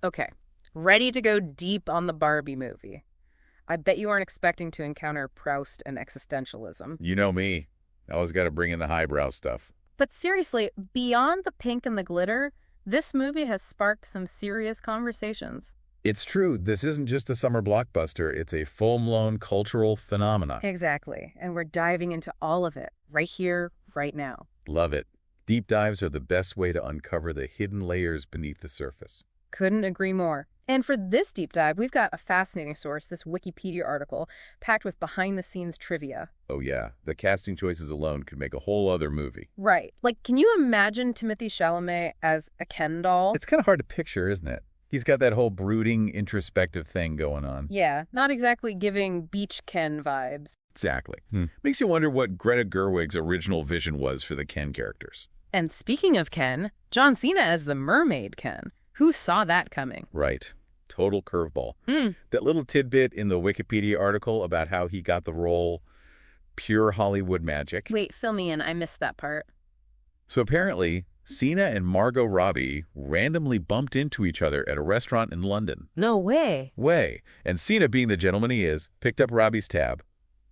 Okay, ready to go deep on the Barbie movie. I bet you aren't expecting to encounter Proust and existentialism. You know me. I always got to bring in the highbrow stuff. But seriously, beyond the pink and the glitter, this movie has sparked some serious conversations. It's true, this isn't just a summer blockbuster, it's a full-blown cultural phenomenon. Exactly, and we're diving into all of it, right here, right now. Love it. Deep dives are the best way to uncover the hidden layers beneath the surface. Couldn't agree more. And for this deep dive, we've got a fascinating source, this Wikipedia article, packed with behind-the-scenes trivia. Oh yeah, the casting choices alone could make a whole other movie. Right. Like, can you imagine Timothée Chalamet as a Ken doll? It's kind of hard to picture, isn't it? He's got that whole brooding, introspective thing going on. Yeah, not exactly giving Beach Ken vibes. Exactly. Makes you wonder what Greta Gerwig's original vision was for the Ken characters. And speaking of Ken, John Cena as the mermaid Ken. Who saw that coming? Right. Total curveball. That little tidbit in the Wikipedia article about how he got the role, pure Hollywood magic. Wait, fill me in. I missed that part. So apparently, Cena and Margot Robbie randomly bumped into each other at a restaurant in London. No way. And Cena, being the gentleman he is, picked up Robbie's tab.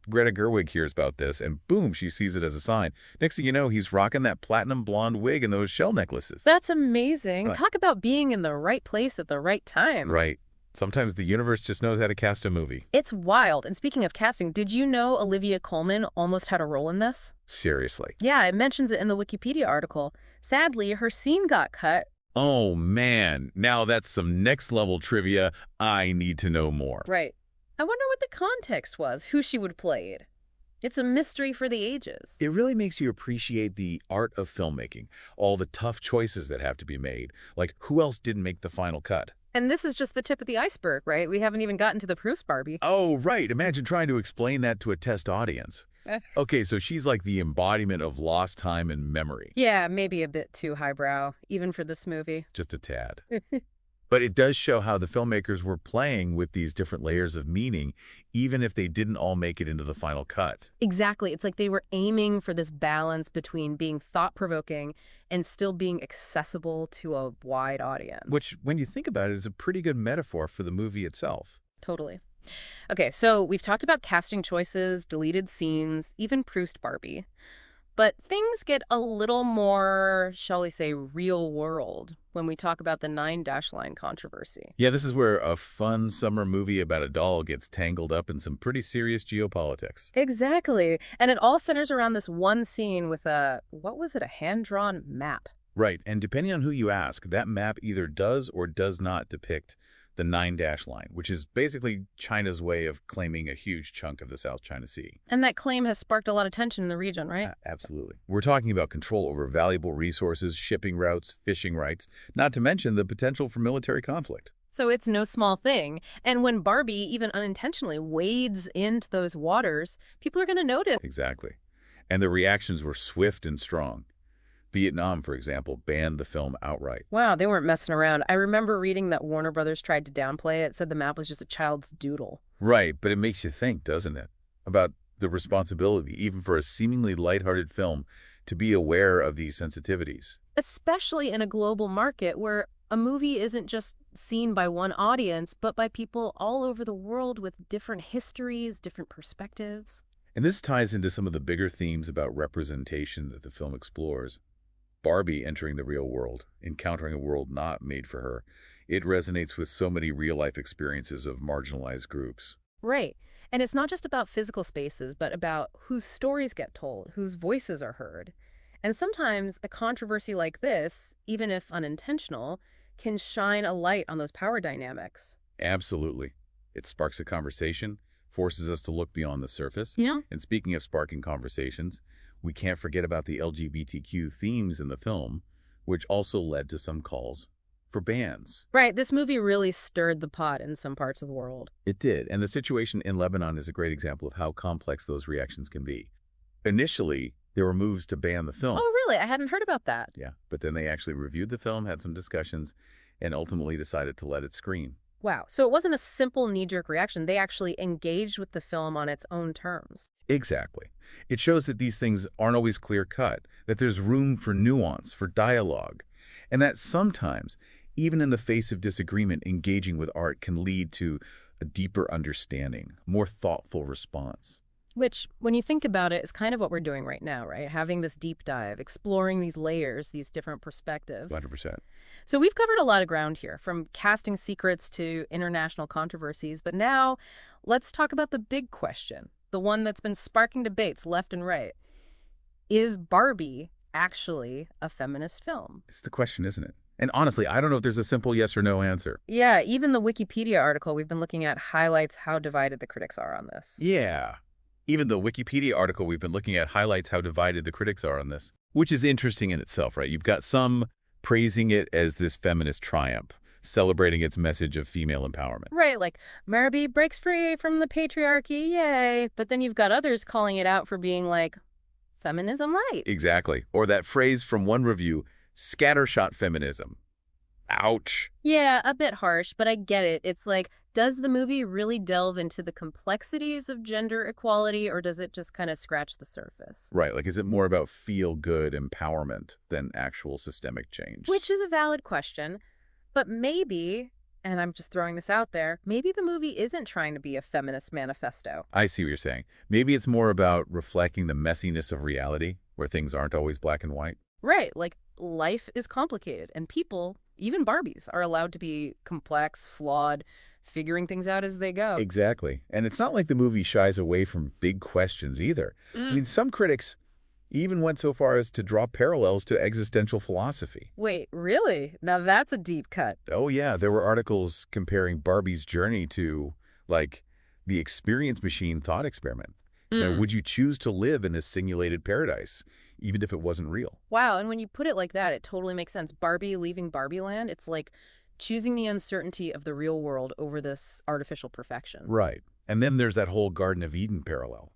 Greta Gerwig hears about this, and boom, she sees it as a sign. Next thing you know, he's rocking that platinum blonde wig and those shell necklaces. That's amazing. Right. Talk about being in the right place at the right time. Right. Sometimes the universe just knows how to cast a movie. It's wild. And speaking of casting, did you know Olivia Colman almost had a role in this? Seriously. Yeah, it mentions it in the Wikipedia article. Sadly, her scene got cut. Oh, man. Now that's some next-level trivia. I need to know more. Right. I wonder what the context was, who she would played. It's a mystery for the ages. It really makes you appreciate the art of filmmaking, all the tough choices that have to be made. Like, who else didn't make the final cut? And this is just the tip of the iceberg, right? We haven't even gotten to the Proust Barbie. Oh, right. Imagine trying to explain that to a test audience. Okay, so she's like the embodiment of lost time and memory. Yeah, maybe a bit too highbrow, even for this movie. Just a tad. But it does show how the filmmakers were playing with these different layers of meaning, even if they didn't all make it into the final cut. Exactly. It's like they were aiming for this balance between being thought-provoking and still being accessible to a wide audience. Which, when you think about it, is a pretty good metaphor for the movie itself. Totally. Okay, so we've talked about casting choices, deleted scenes, even Proust Barbie. But things get a little more, shall we say, real world when we talk about the 9-line controversy. Yeah, this is where a fun summer movie about a doll gets tangled up in some pretty serious geopolitics. Exactly. And it all centers around this one scene with what was it, a hand-drawn map? Right, and depending on who you ask, that map either does or does not depict the 9-line, which is basically China's way of claiming a huge chunk of the South China Sea. And that claim has sparked a lot of tension in the region, right? Absolutely. We're talking about control over valuable resources, shipping routes, fishing rights, not to mention the potential for military conflict. So it's no small thing. And when Barbie, even unintentionally, wades into those waters, people are going to notice. Exactly. And the reactions were swift and strong. Vietnam, for example, banned the film outright. Wow, they weren't messing around. I remember reading that Warner Brothers tried to downplay it, said the map was just a child's doodle. Right, but it makes you think, doesn't it? About the responsibility, even for a seemingly lighthearted film, to be aware of these sensitivities. Especially in a global market where a movie isn't just seen by one audience, but by people all over the world with different histories, different perspectives. And this ties into some of the bigger themes about representation that the film explores. Barbie entering the real world, encountering a world not made for her. It resonates with so many real-life experiences of marginalized groups. Right. And it's not just about physical spaces, but about whose stories get told, whose voices are heard. And sometimes a controversy like this, even if unintentional, can shine a light on those power dynamics. Absolutely. It sparks a conversation, forces us to look beyond the surface. Yeah. And speaking of sparking conversations, we can't forget about the LGBTQ themes in the film, which also led to some calls for bans. Right. This movie really stirred the pot in some parts of the world. It did, and the situation in Lebanon is a great example of how complex those reactions can be. Initially, there were moves to ban the film. Oh, really? I hadn't heard about that. Yeah, but then they actually reviewed the film, had some discussions, and ultimately decided to let it screen. Wow. So it wasn't a simple knee-jerk reaction. They actually engaged with the film on its own terms. Exactly. It shows that these things aren't always clear-cut, that there's room for nuance, for dialogue, and that sometimes, Even in the face of disagreement, engaging with art can lead to a deeper understanding, more thoughtful response. Which, when you think about it, is kind of what we're doing right now, right? Having this deep dive, exploring these layers, these different perspectives. 100%. So we've covered a lot of ground here, from casting secrets to international controversies. But now let's talk about the big question, the one that's been sparking debates left and right. Is Barbie actually a feminist film? It's the question, isn't it? And honestly, I don't know if there's a simple yes or no answer. Yeah, even the Wikipedia article we've been looking at highlights how divided the critics are on this. Yeah. Even the Wikipedia article we've been looking at highlights how divided the critics are on this, which is interesting in itself, right? You've got some praising it as this feminist triumph, celebrating its message of female empowerment. Right, like, Barbie breaks free from the patriarchy, yay. But then you've got others calling it out for being like, feminism light. Exactly. Or that phrase from one review, scattershot feminism. Ouch. Yeah, a bit harsh, but I get it. It's like, does the movie really delve into the complexities of gender equality, or does it just kind of scratch the surface? Right, like is it more about feel-good empowerment than actual systemic change? Which is a valid question, but maybe, and I'm just throwing this out there, maybe the movie isn't trying to be a feminist manifesto. I see what you're saying. Maybe it's more about reflecting the messiness of reality, where things aren't always black and white. Right, like life is complicated, and people, even Barbies, are allowed to be complex, flawed, figuring things out as they go. Exactly. And it's not like the movie shies away from big questions either. I mean, some critics even went so far as to draw parallels to existential philosophy. Wait, really? Now that's a deep cut. Oh, yeah, there were articles comparing Barbie's journey to, like, the experience machine thought experiment. Now, would you choose to live in a simulated paradise, even if it wasn't real? Wow, and when you put it like that, it totally makes sense. Barbie leaving Barbie Land, it's like choosing the uncertainty of the real world over this artificial perfection. Right. And then there's that whole Garden of Eden parallel.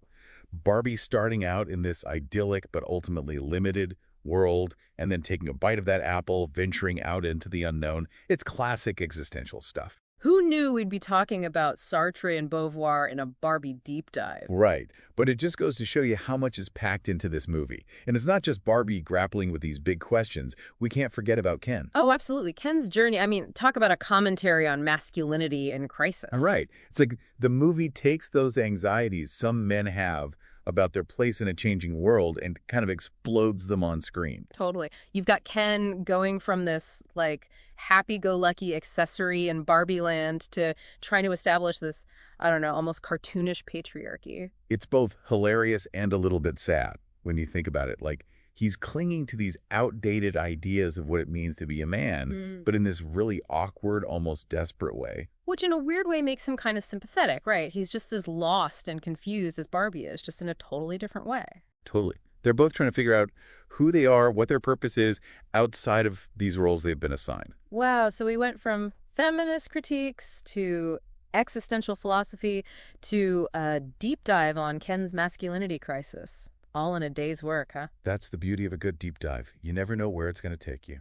Barbie starting out in this idyllic but ultimately limited world, and then taking a bite of that apple, venturing out into the unknown. It's classic existential stuff. Who knew we'd be talking about Sartre and Beauvoir in a Barbie deep dive? Right. But it just goes to show you how much is packed into this movie. And it's not just Barbie grappling with these big questions. We can't forget about Ken. Oh, absolutely. Ken's journey, I mean, talk about a commentary on masculinity and crisis. All right. It's like the movie takes those anxieties some men have about their place in a changing world and kind of explodes them on screen. Totally. You've got Ken going from this, like, happy-go-lucky accessory in Barbie Land to trying to establish this, I don't know, almost cartoonish patriarchy. It's both hilarious and a little bit sad when you think about it. Like, he's clinging to these outdated ideas of what it means to be a man, but in this really awkward, almost desperate way. Which in a weird way makes him kind of sympathetic, right? He's just as lost and confused as Barbie is, just in a totally different way. Totally. They're both trying to figure out who they are, what their purpose is outside of these roles they've been assigned. Wow, so we went from feminist critiques to existential philosophy to a deep dive on Ken's masculinity crisis. All in a day's work, huh? That's the beauty of a good deep dive. You never know where it's going to take you.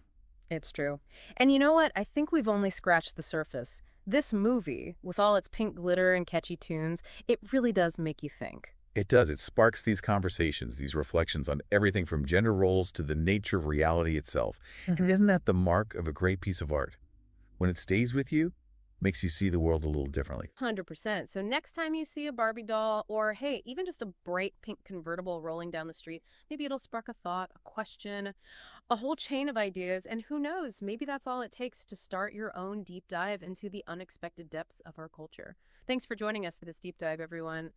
It's true. And you know what? I think we've only scratched the surface. This movie, with all its pink glitter and catchy tunes, it really does make you think. It does. It sparks these conversations, these reflections on everything from gender roles to the nature of reality itself. And isn't that the mark of a great piece of art? When it stays with you, makes you see the world a little differently. 100%. So next time you see a Barbie doll, or hey, even just a bright pink convertible rolling down the street, maybe it'll spark a thought, a question, a whole chain of ideas, and who knows, maybe that's all it takes to start your own deep dive into the unexpected depths of our culture. Thanks for joining us for this deep dive, everyone.